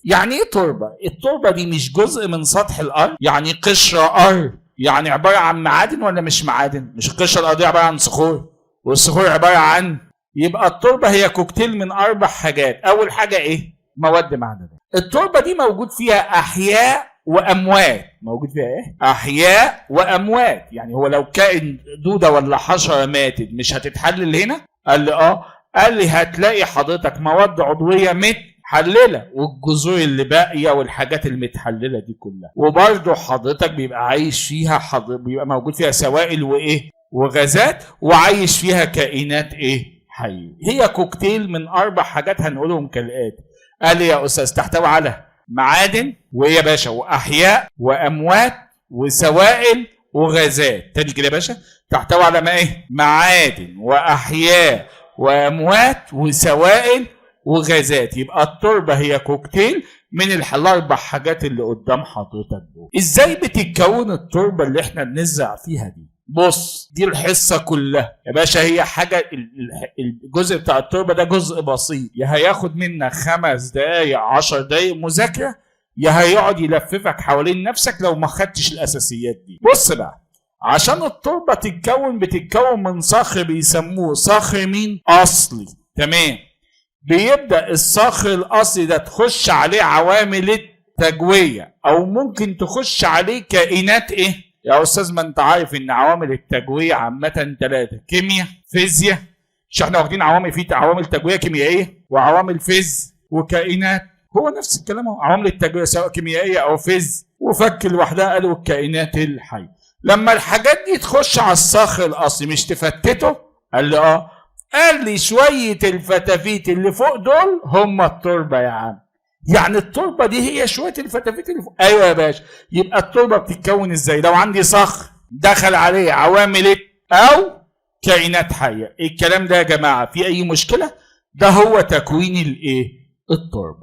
يعني ايه تربه؟ التربه دي مش جزء من سطح الارض، يعني قشره ارض، يعني عباره عن معادن ولا مش معادن؟ مش القشره الارضيه عباره عن صخور، والصخور عباره عن، يبقى التربه هي كوكتيل من 4 حاجات. اول حاجه ايه؟ مواد معدنيه. التربه دي موجود فيها احياء واموات. موجود فيها ايه؟ احياء واموات. يعني هو لو كائن دوده ولا حشره ماتت مش هتتحلل هنا؟ قال لي اه. قال لي هتلاقي حضرتك مواد عضويه متحلله، والجذور اللي باقيه والحاجات المتحلله دي كلها، وبرضه حضرتك بيبقى عايش فيها بيبقى موجود فيها سوائل وايه وغازات، وعايش فيها كائنات ايه حيه. هي كوكتيل من 4 حاجات هنقولهم كالاتي. قال لي يا استاذ تحتوي على معادن وايه يا باشا واحياء واموات وسوائل وغازات. تاني كده يا باشا، تحتوي على ما ايه؟ معادن واحياء واموات وسوائل وغازات. يبقى التربه هي كوكتيل من ال4 حاجات اللي قدام حضرتك دول. ازاي بتتكون التربه اللي احنا بنزرع فيها دي؟ بص، دي الحصه كلها يا باشا. هي حاجه، الجزء بتاع التربه ده جزء بسيط، يا هياخد منك 5 دقائق 10 دقائق مذاكره، يا هيقعد يلففك حوالين نفسك لو ما خدتش الاساسيات دي. بص بقى، عشان التربه بتتكون من صخر بيسموه صخر مين؟ اصلي. تمام. بيبدا الصخر الاصلي ده تخش عليه عوامل التجويه، او ممكن تخش عليه كائنات ايه يا استاذ؟ ما انت عارف ان عوامل التجويه عامه 3: كيمياء، فيزياء. مش احنا واخدين عوامل، في عوامل تجويه كيميائيه وعوامل فيز وكائنات. هو نفس الكلام اهو، عوامل التجويه سواء كيميائيه او فيز، وفك لوحدها قالوا الكائنات الحيه. لما الحاجات دي تخش على الصخر الاصلي مش تفتته؟ قال لي اه. قال لي شويه الفتافيت اللي فوق دول هم التربه يا عم. يعني التربه دي هي شويه الفتافيت اللي فوق. ايوه يا باشا. يبقى التربه بتتكون ازاي؟ لو عندي صخر دخل عليه عوامل او كائنات حيه. الكلام ده يا جماعه في اي مشكله؟ ده هو تكوين الايه؟ التربه.